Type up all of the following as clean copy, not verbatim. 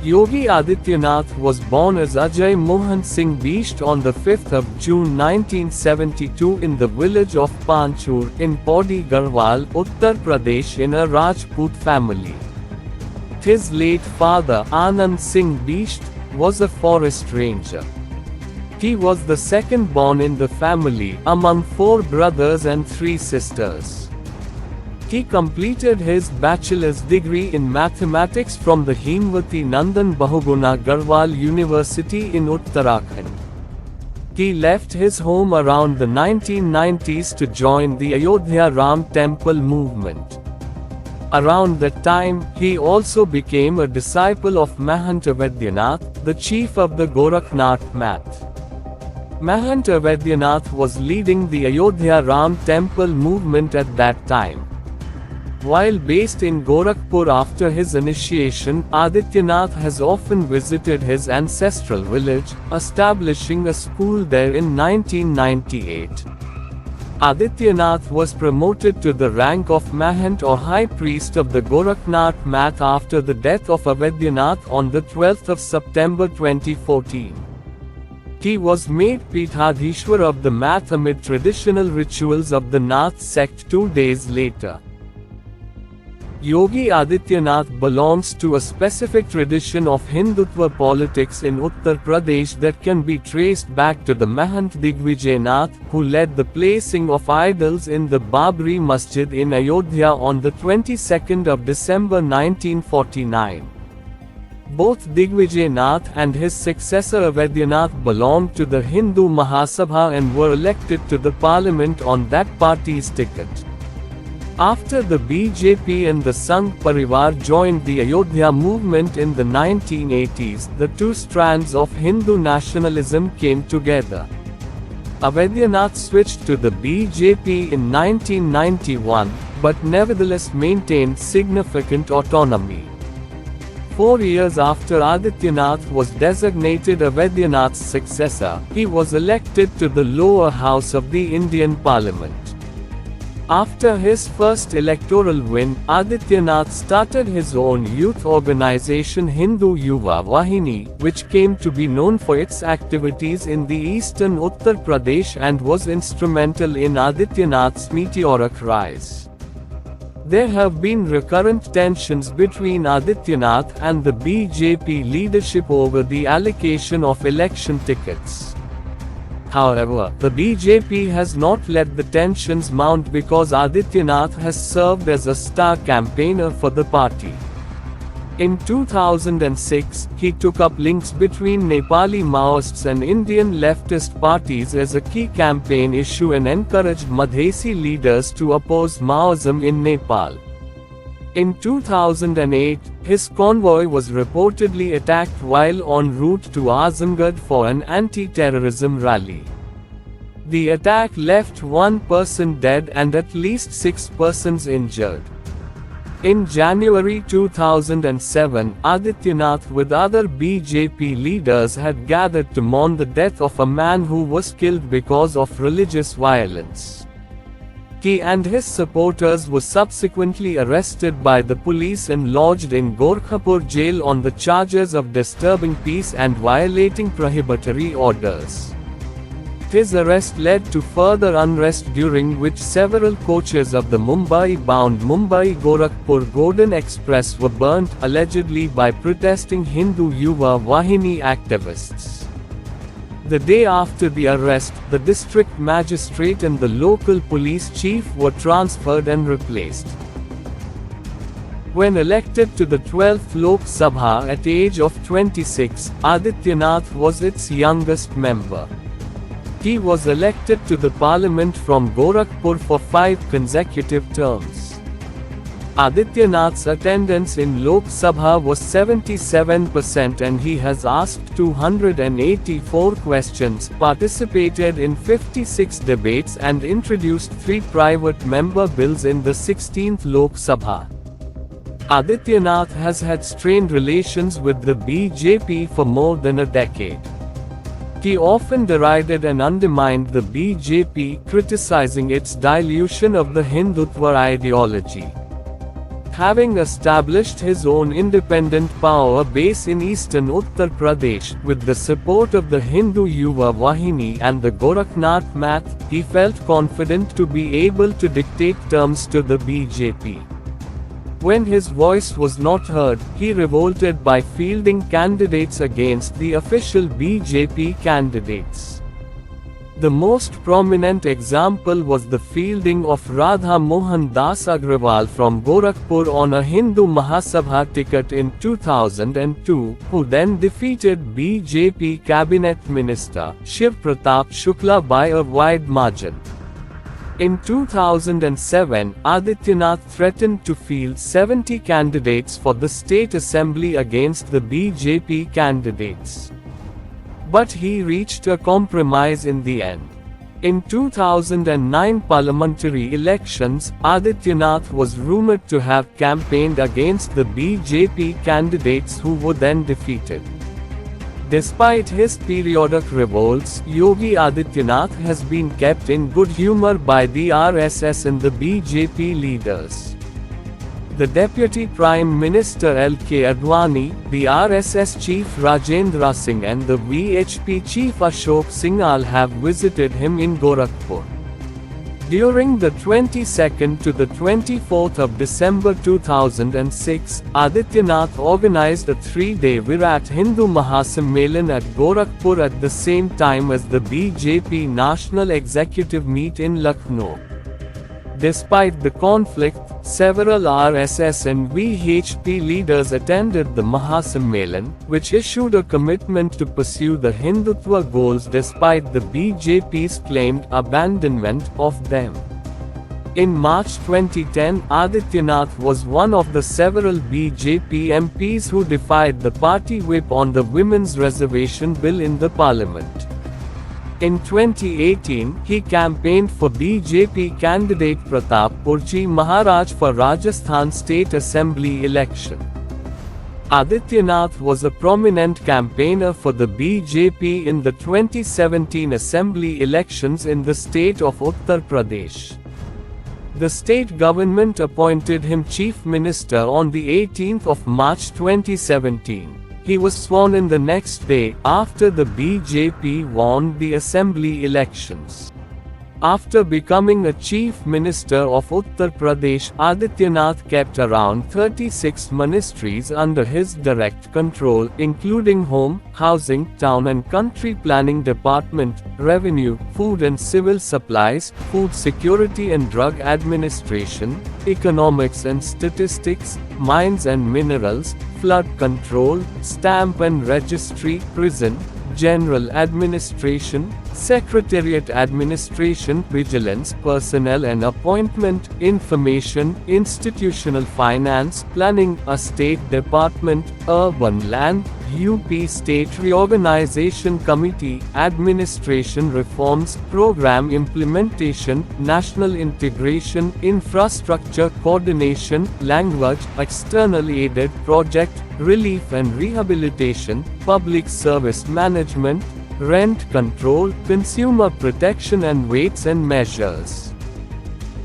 Yogi Adityanath was born as Ajay Mohan Singh Bisht on the 5th of June 1972 in the village of Panchur in Paudi Garhwal, Uttar Pradesh in a Rajput family. His late father, Anand Singh Bisht, was a forest ranger. He was the second born in the family, among 4 brothers and 3 sisters. He completed his bachelor's degree in mathematics from the Hemwati Nandan Bahuguna Garhwal University in Uttarakhand. He left his home around the 1990s to join the Ayodhya Ram Temple movement. Around that time, he also became a disciple of Mahant Adityanath, the chief of the Gorakhnath Math. Mahant Adityanath was leading the Ayodhya Ram Temple movement at that time. While based in Gorakhpur after his initiation, Adityanath has often visited his ancestral village, establishing a school there in 1998. Adityanath was promoted to the rank of Mahant or High Priest of the Gorakhnath Math after the death of Adityanath on the 12th of September 2014. He was made Peethadhishwar of the Math amid traditional rituals of the Nath sect 2 days later. Yogi Adityanath belongs to a specific tradition of Hindutva politics in Uttar Pradesh that can be traced back to the Mahant Digvijaynath, who led the placing of idols in the Babri Masjid in Ayodhya on the 22nd of December 1949. Both Digvijaynath and his successor Adityanath belonged to the Hindu Mahasabha and were elected to the parliament on that party's ticket. After the BJP and the Sangh Parivar joined the Ayodhya movement in the 1980s, the 2 strands of Hindu nationalism came together. Adityanath switched to the BJP in 1991, but nevertheless maintained significant autonomy. 4 years after Adityanath was designated Adityanath's successor, he was elected to the lower house of the Indian Parliament. After his first electoral win, Adityanath started his own youth organization Hindu Yuva Vahini, which came to be known for its activities in the eastern Uttar Pradesh and was instrumental in Adityanath's meteoric rise. There have been recurrent tensions between Adityanath and the BJP leadership over the allocation of election tickets. However, the BJP has not let the tensions mount because Adityanath has served as a star campaigner for the party. In 2006, he took up links between Nepali Maoists and Indian leftist parties as a key campaign issue and encouraged Madhesi leaders to oppose Maoism in Nepal. In 2008, his convoy was reportedly attacked while en route to Azamgarh for an anti-terrorism rally. The attack left 1 person dead and at least 6 persons injured. In January 2007, Adityanath with other BJP leaders had gathered to mourn the death of a man who was killed because of religious violence. He and his supporters were subsequently arrested by the police and lodged in Gorkhapur jail on the charges of disturbing peace and violating prohibitory orders. His arrest led to further unrest during which several coaches of the Mumbai-bound Mumbai-Gorakhpur Golden Express were burnt, allegedly by protesting Hindu Yuva Vahini activists. The day after the arrest, the district magistrate and the local police chief were transferred and replaced. When elected to the 12th Lok Sabha at age of 26, Adityanath was its youngest member. He was elected to the parliament from Gorakhpur for 5 consecutive terms. Adityanath's attendance in Lok Sabha was 77% and he has asked 284 questions, participated in 56 debates and introduced 3 private member bills in the 16th Lok Sabha. Adityanath has had strained relations with the BJP for more than a decade. He often derided and undermined the BJP, criticizing its dilution of the Hindutva ideology. having established his own independent power base in eastern Uttar Pradesh, with the support of the Hindu Yuva Vahini and the Gorakhnath Math, he felt confident to be able to dictate terms to the BJP. When his voice was not heard, he revolted by fielding candidates against the official BJP candidates. The most prominent example was the fielding of Radha Mohan Das Agrawal from Gorakhpur on a Hindu Mahasabha ticket in 2002, who then defeated BJP cabinet minister Shiv Pratap Shukla by a wide margin. In 2007, Adityanath threatened to field 70 candidates for the state assembly against the BJP candidates. But he reached a compromise in the end. In 2009 parliamentary elections, Adityanath was rumored to have campaigned against the BJP candidates who were then defeated. Despite his periodic revolts, Yogi Adityanath has been kept in good humor by the RSS and the BJP leaders. The Deputy Prime Minister L.K. Advani, the RSS Chief Rajendra Singh and the VHP Chief Ashok Singhal have visited him in Gorakhpur. During the 22nd to the 24th of December 2006, Adityanath organized a 3-day Virat Hindu Mahasammelan at Gorakhpur at the same time as the BJP National Executive meet in Lucknow. Despite the conflict, several RSS and VHP leaders attended the Mahasammelan, which issued a commitment to pursue the Hindutva goals despite the BJP's claimed abandonment of them. In March 2010, Adityanath was one of the several BJP MPs who defied the party whip on the Women's Reservation Bill in the parliament. In 2018, he campaigned for BJP candidate Pratap Purji Maharaj for Rajasthan State Assembly election. Adityanath was a prominent campaigner for the BJP in the 2017 Assembly elections in the state of Uttar Pradesh. The state government appointed him Chief Minister on the 18th of March 2017. He was sworn in the next day, after the BJP won the assembly elections. After becoming a Chief Minister of Uttar Pradesh, Adityanath kept around 36 ministries under his direct control, including Home, Housing, Town and Country Planning Department, Revenue, Food and Civil Supplies, Food Security and Drug Administration, Economics and Statistics, Mines and Minerals, Flood Control, Stamp and Registry, Prison, General Administration, Secretariat Administration, Vigilance, Personnel and Appointment, Information, Institutional Finance, Planning, Estate Department, Urban Land, UP State Reorganization Committee, Administration Reforms, Program Implementation, National Integration, Infrastructure Coordination, Language, External Aided Project, Relief and Rehabilitation, Public Service Management, Rent Control, Consumer Protection and Weights and Measures.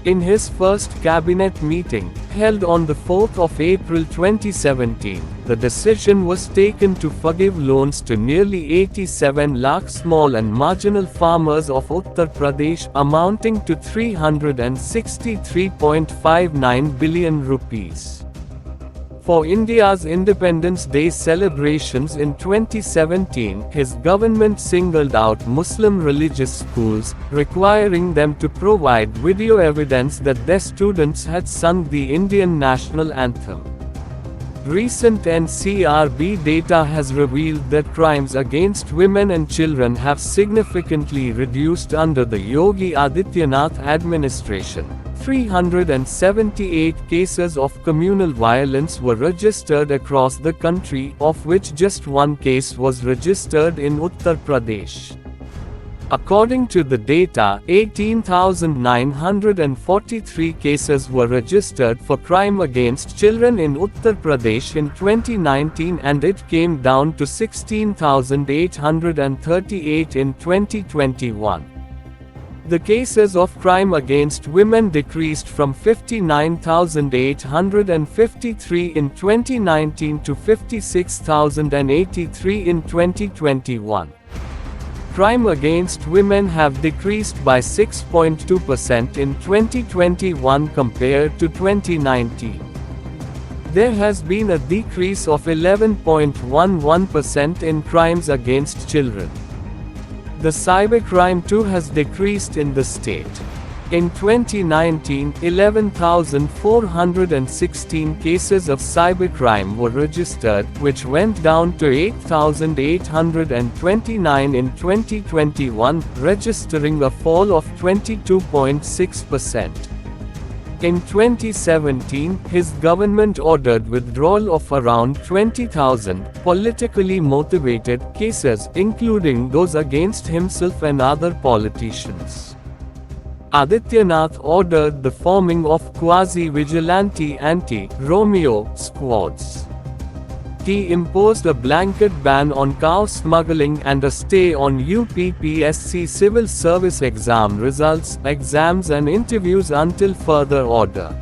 In his first cabinet meeting, held on the 4th of April 2017, the decision was taken to forgive loans to nearly 87 lakh small and marginal farmers of Uttar Pradesh amounting to 363.59 billion rupees. For India's Independence Day celebrations in 2017, his government singled out Muslim religious schools, requiring them to provide video evidence that their students had sung the Indian national anthem. Recent NCRB data has revealed that crimes against women and children have significantly reduced under the Yogi Adityanath administration. 378 cases of communal violence were registered across the country, of which just one case was registered in Uttar Pradesh. According to the data, 18,943 cases were registered for crime against children in Uttar Pradesh in 2019 and it came down to 16,838 in 2021. The cases of crime against women decreased from 59,853 in 2019 to 56,083 in 2021. Crime against women have decreased by 6.2% in 2021 compared to 2019. There has been a decrease of 11.11% in crimes against children. The cybercrime too has decreased in the state. In 2019, 11,416 cases of cybercrime were registered, which went down to 8,829 in 2021, registering a fall of 22.6%. In 2017, his government ordered withdrawal of around 20,000 politically motivated cases, including those against himself and other politicians. Adityanath ordered the forming of quasi-vigilante anti-Romeo squads. He imposed a blanket ban on cow smuggling and a stay on UPPSC civil service exam results, exams and interviews until further order.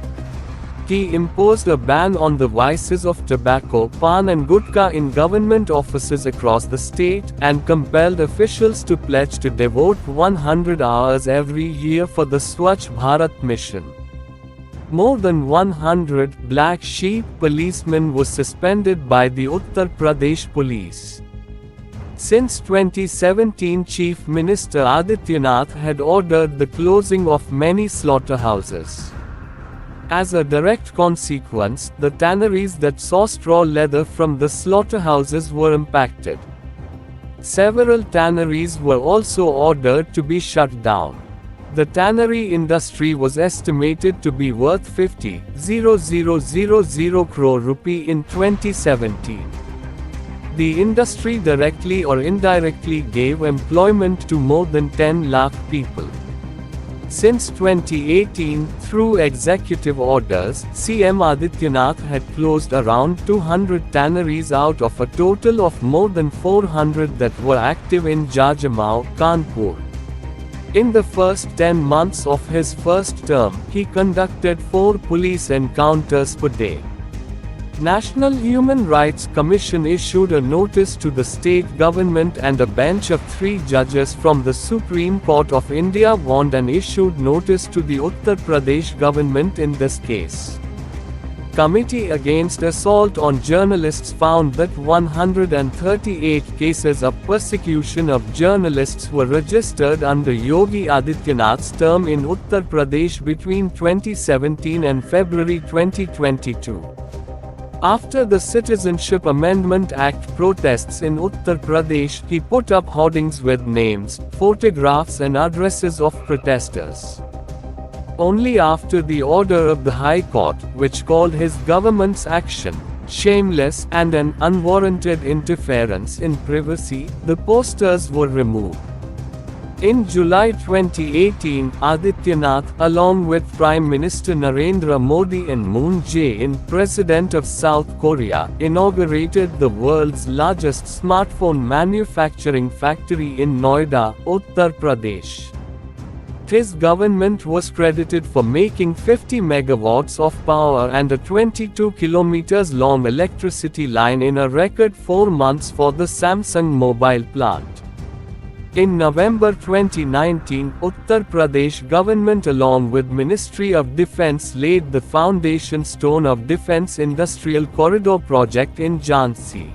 He imposed a ban on the vices of tobacco, pan and gutka in government offices across the state, and compelled officials to pledge to devote 100 hours every year for the Swachh Bharat mission. More than 100 black sheep policemen were suspended by the Uttar Pradesh police. Since 2017, Chief Minister Adityanath had ordered the closing of many slaughterhouses. As a direct consequence, the tanneries that saw straw leather from the slaughterhouses were impacted. Several tanneries were also ordered to be shut down. The tannery industry was estimated to be worth 50,000 crore rupee in 2017. The industry directly or indirectly gave employment to more than 10 lakh people. Since 2018, through executive orders, CM Adityanath had closed around 200 tanneries out of a total of more than 400 that were active in Jajamau, Kanpur. In the first 10 months of his first term, he conducted 4 police encounters per day. National Human Rights Commission issued a notice to the state government, and a bench of 3 judges from the Supreme Court of India warned and issued notice to the Uttar Pradesh government in this case. Committee Against Assault on Journalists found that 138 cases of persecution of journalists were registered under Yogi Adityanath's term in Uttar Pradesh between 2017 and February 2022. After the Citizenship Amendment Act protests in Uttar Pradesh, he put up hoardings with names, photographs and addresses of protesters. Only after the order of the High Court, which called his government's action shameless and an unwarranted interference in privacy, the posters were removed. In July 2018, Adityanath, along with Prime Minister Narendra Modi and Moon Jae-in, President of South Korea, inaugurated the world's largest smartphone manufacturing factory in Noida, Uttar Pradesh. His government was credited for making 50 megawatts of power and a 22 kilometers long electricity line in a record 4 months for the Samsung mobile plant. In November 2019, Uttar Pradesh government along with Ministry of Defence laid the foundation stone of Defence Industrial Corridor project in Jhansi.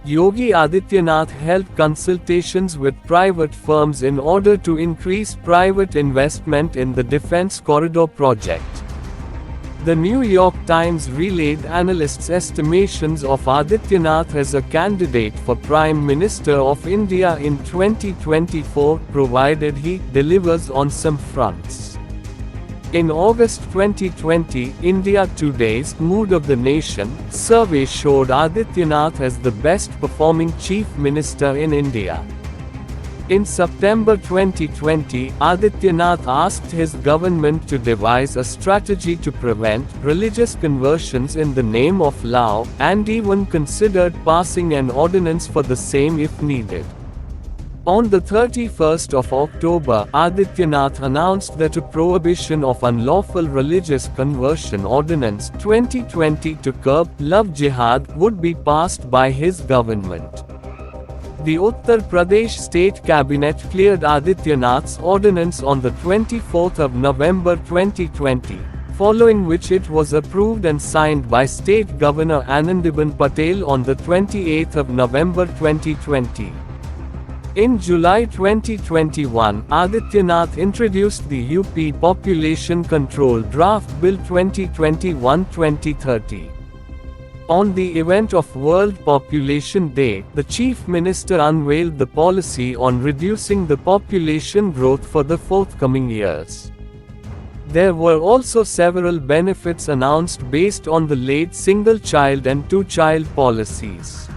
Yogi Adityanath held consultations with private firms in order to increase private investment in the Defence Corridor project. The New York Times relayed analysts' estimations of Adityanath as a candidate for Prime Minister of India in 2024, provided he delivers on some fronts. In August 2020, India Today's Mood of the Nation survey showed Adityanath as the best performing chief minister in India. In September 2020, Adityanath asked his government to devise a strategy to prevent religious conversions in the name of law, and even considered passing an ordinance for the same if needed. On the 31st of October, Adityanath announced that a prohibition of unlawful religious conversion ordinance 2020 to curb love jihad would be passed by his government. The Uttar Pradesh State Cabinet cleared Adityanath's ordinance on the 24th of November 2020, following which it was approved and signed by State Governor Anandiben Patel on the 28th of November 2020. In July 2021, Adityanath introduced the UP Population Control Draft Bill 2021-2030. On the event of World Population Day, the Chief Minister unveiled the policy on reducing the population growth for the forthcoming years. There were also several benefits announced based on the late single-child and two-child policies.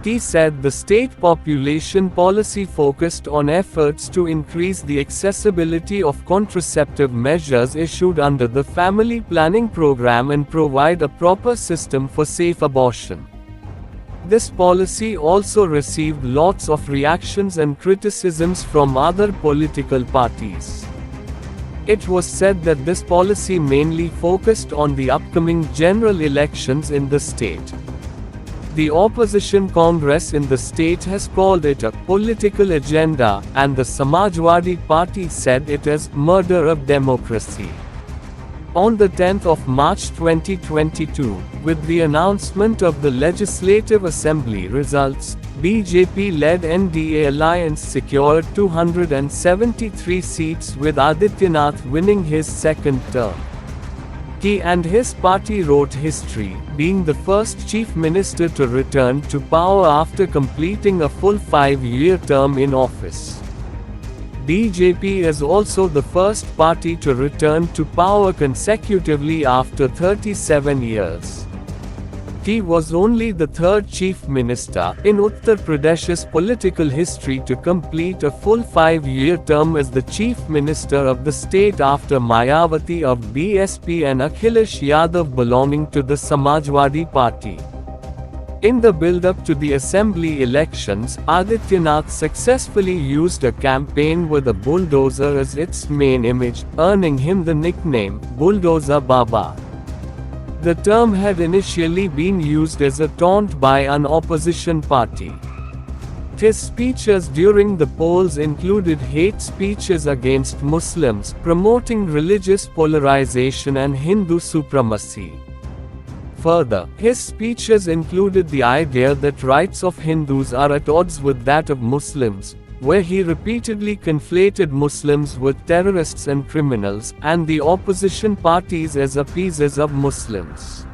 He said the state population policy focused on efforts to increase the accessibility of contraceptive measures issued under the family planning program and provide a proper system for safe abortion. This policy also received lots of reactions and criticisms from other political parties. It was said that this policy mainly focused on the upcoming general elections in the state. The opposition Congress in the state has called it a political agenda, and the Samajwadi Party said it as murder of democracy. On the 10th of March 2022, with the announcement of the Legislative Assembly results, BJP-led NDA alliance secured 273 seats with Adityanath winning his second term. He and his party wrote history, being the first chief minister to return to power after completing a full 5-year term in office. BJP is also the first party to return to power consecutively after 37 years. He was only the third chief minister in Uttar Pradesh's political history to complete a full 5-year term as the chief minister of the state after Mayawati of BSP and Akhilesh Yadav belonging to the Samajwadi Party. In the build-up to the assembly elections, Adityanath successfully used a campaign with a bulldozer as its main image, earning him the nickname Bulldozer Baba. The term had initially been used as a taunt by an opposition party. His speeches during the polls included hate speeches against Muslims, promoting religious polarization and Hindu supremacy. Further, his speeches included the idea that rights of Hindus are at odds with that of Muslims, where he repeatedly conflated Muslims with terrorists and criminals, and the opposition parties as appeasers of Muslims.